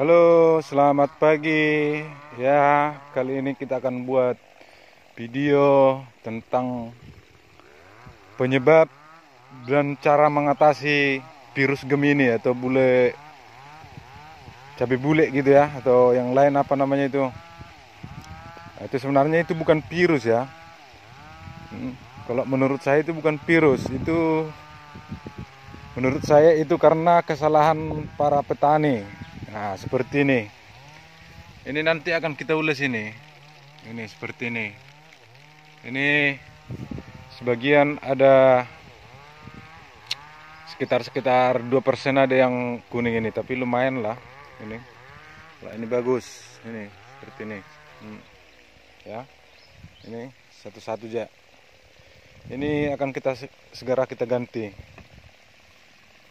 Halo, selamat pagi. Ya, kali ini kita akan buat video tentang penyebab dan cara mengatasi virus Gemini atau bule cabai bule gitu ya, atau yang lain apa namanya itu. Nah, itu sebenarnya itu bukan virus ya. Kalau menurut saya itu bukan virus, itu menurut saya itu karena kesalahan para petani. Nah, seperti ini. Ini nanti akan kita ulas ini. Ini seperti ini. Ini sebagian ada sekitar 2% ada yang kuning ini, tapi lumayan lah ini. Lah ini bagus. Ini seperti ini. Ya. Ini satu-satu aja. Ini akan kita segera kita ganti.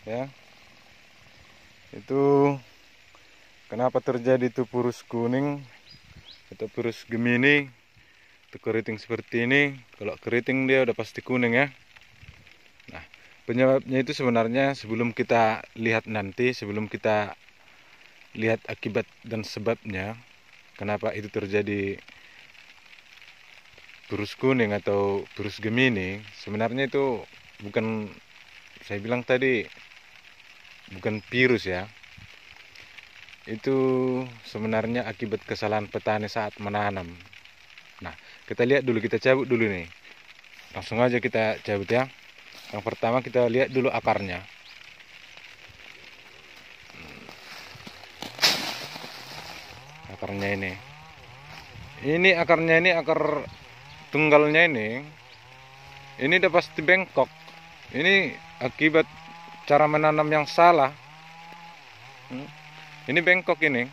Ya. Itu kenapa terjadi itu virus kuning atau virus Gemini? Itu keriting seperti ini. Kalau keriting dia udah pasti kuning ya. Nah, penyebabnya itu sebenarnya sebelum kita lihat nanti, sebelum kita lihat akibat dan sebabnya, kenapa itu terjadi virus kuning atau virus Gemini, sebenarnya itu bukan, saya bilang tadi, bukan virus ya. Itu sebenarnya akibat kesalahan petani saat menanam. Nah, kita lihat dulu, kita cabut dulu nih. Langsung aja kita cabut ya. Yang pertama kita lihat dulu akarnya. Akarnya ini. Ini akarnya ini akar tunggalnya ini. Ini udah pasti bengkok. Ini akibat cara menanam yang salah. Ini bengkok ini.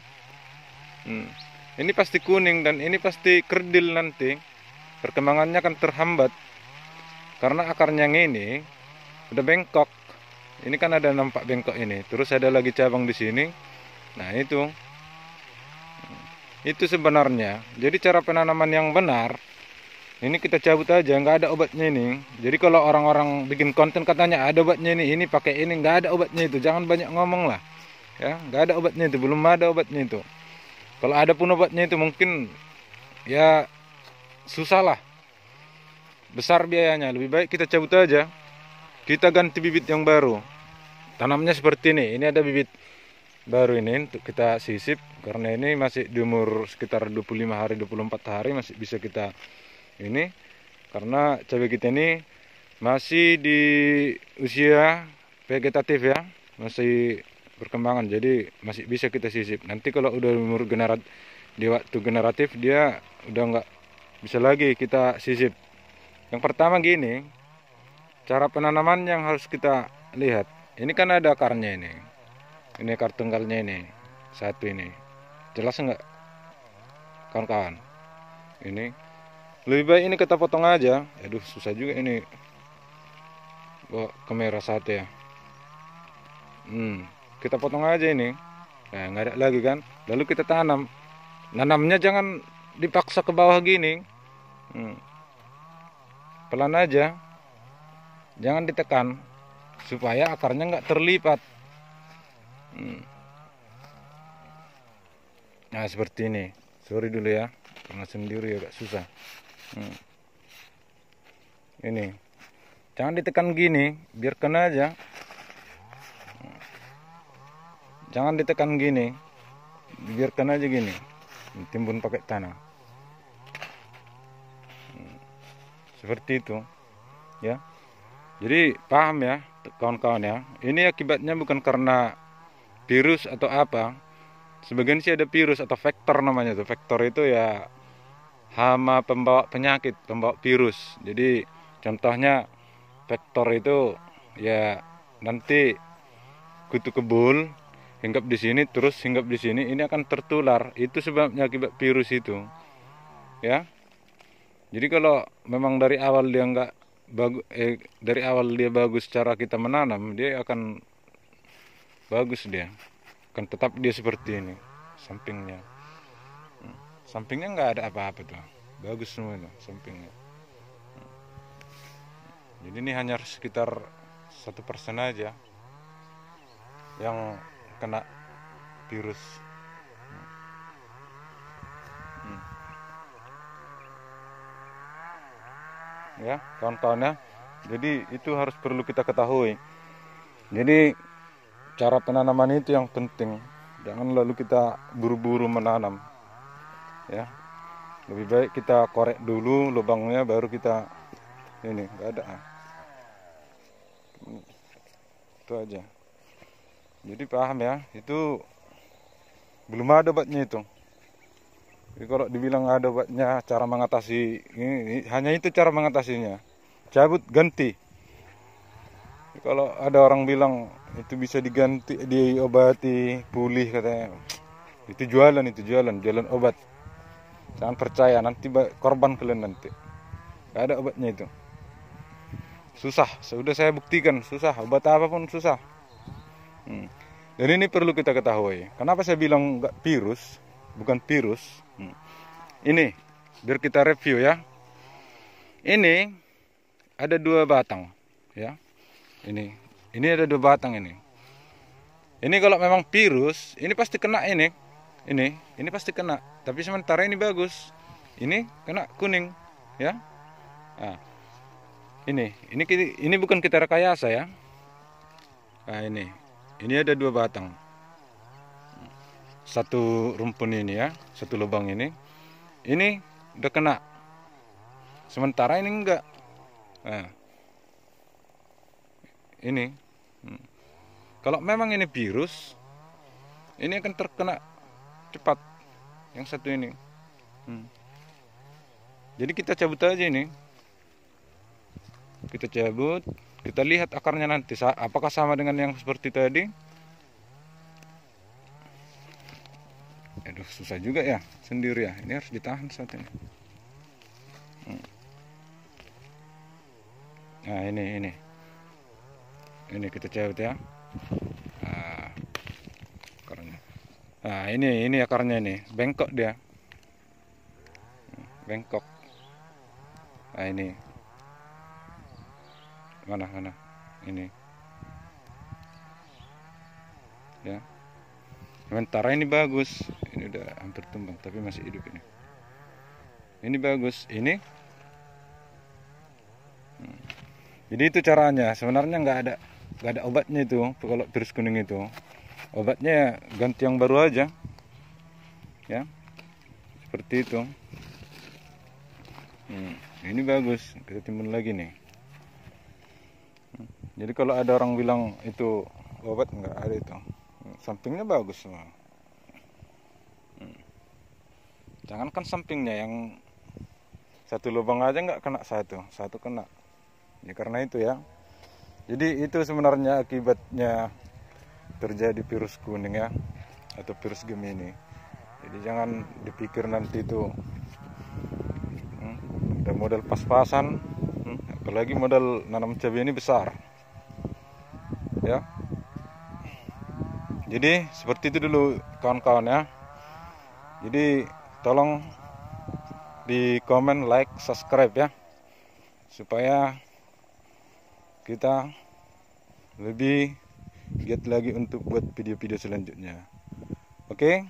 Ini pasti kuning dan ini pasti kerdil nanti. Perkembangannya akan terhambat. Karena akarnya yang ini udah bengkok. Ini kan ada nampak bengkok ini. Terus ada lagi cabang di sini. Nah, itu sebenarnya. Jadi cara penanaman yang benar, ini kita cabut aja, nggak ada obatnya ini. Jadi kalau orang-orang bikin konten katanya ada obatnya ini pakai ini, nggak ada obatnya itu. Jangan banyak ngomong lah. Ya, nggak ada obatnya itu, belum ada obatnya itu. Kalau ada pun obatnya itu mungkin ya susah lah. Besar biayanya, lebih baik kita cabut aja. Kita ganti bibit yang baru. Tanamnya seperti ini. Ini ada bibit baru ini untuk kita sisip karena ini masih di umur sekitar 25 hari 24 hari masih bisa kita ini, karena cabai kita ini masih di usia vegetatif ya, masih perkembangan, jadi masih bisa kita sisip. Nanti kalau udah umur di waktu generatif dia udah nggak bisa lagi kita sisip. Yang pertama gini, cara penanaman yang harus kita lihat. Ini kan ada akarnya ini. Ini akar tunggalnya ini. Satu ini. Jelas enggak, kawan-kawan? Ini. Lebih baik ini kita potong aja. Aduh, susah juga ini. Bawa kamera satu ya. Kita potong aja ini. Nah, nggak ada lagi kan. Lalu kita tanam. Nanamnya jangan dipaksa ke bawah gini. Pelan aja. Jangan ditekan. Supaya akarnya nggak terlipat. Nah, seperti ini. Sorry dulu ya. Karena sendiri agak susah. Ini. Jangan ditekan gini. Biarkan aja. Jangan ditekan gini. Biarkan aja gini. Timbun pakai tanah. Seperti itu. Ya. Jadi paham ya kawan-kawan ya. Ini akibatnya bukan karena virus atau apa. Sebagian sih ada virus atau vektor namanya tuh. Vektor itu ya hama pembawa penyakit, pembawa virus. Jadi contohnya vektor itu ya nanti kutu kebul hinggap di sini terus hinggap di sini, ini akan tertular. Itu sebabnya akibat virus itu. Ya. Jadi kalau memang dari awal dia nggak dari awal dia bagus cara kita menanam, dia akan bagus, dia akan tetap dia seperti ini. Sampingnya nggak ada apa-apa tuh, bagus semua itu sampingnya. Jadi ini hanya sekitar 1% aja yang kena virus ya kawan-kawan ya. Jadi itu harus perlu kita ketahui. Jadi cara penanaman itu yang penting. Jangan lalu kita buru-buru menanam. Ya. Lebih baik kita korek dulu lubangnya baru kita ini, enggak ada. Itu aja. Jadi paham ya, itu belum ada obatnya itu. Jadi kalau dibilang ada obatnya, cara mengatasi ini hanya itu cara mengatasinya. Cabut, ganti. Kalau ada orang bilang itu bisa diganti, diobati, pulih katanya, itu jualan obat. Jangan percaya, nanti korban kalian nanti. Gak ada obatnya itu. Susah, sudah saya buktikan, susah. Obat apapun susah. Dan ini perlu kita ketahui. Kenapa saya bilang nggak virus, bukan virus? Ini, biar kita review ya. Ini ada 2 batang, ya. Ini ada 2 batang ini. Ini kalau memang virus, ini pasti kena ini. Ini pasti kena. Tapi sementara ini bagus. Ini kena kuning, ya. Nah, ini bukan kita rekayasa ya. Nah, ini ada 2 batang. Satu rumpun ini ya, satu lubang ini. Ini udah kena. Sementara ini enggak. Nah, ini. Kalau memang ini virus, ini akan terkena cepat. Yang satu ini. Jadi kita cabut aja ini. Kita cabut, kita lihat akarnya nanti apakah sama dengan yang seperti tadi. Aduh, susah juga ya sendiri ya. Ini harus ditahan saat ini. Nah, ini kita cabut ya. Nah, akarnya. Nah, ini akarnya ini, bengkok dia. Bengkok. Nah, ini. Mana? Ini. Ya. Sementara ini bagus. Ini udah hampir tumbang tapi masih hidup ini. Ini bagus. Ini. Jadi itu caranya. Sebenarnya nggak ada obatnya itu kalau virus kuning itu. Obatnya ganti yang baru aja. Ya. Seperti itu. Ini bagus. Kita timbun lagi nih. Jadi kalau ada orang bilang itu obat, nggak ada itu. Sampingnya bagus semua. Jangankan sampingnya, yang satu lubang aja nggak kena satu kena. Ya karena itu ya. Jadi itu sebenarnya akibatnya terjadi virus kuning ya, atau virus Gemini. Jadi jangan dipikir nanti itu ada modal pas-pasan, apalagi modal nanam cabai ini besar. Ya. Jadi seperti itu dulu kawan-kawan ya. Jadi tolong di komen, like, subscribe ya, supaya kita lebih giat lagi untuk buat video-video selanjutnya. Oke?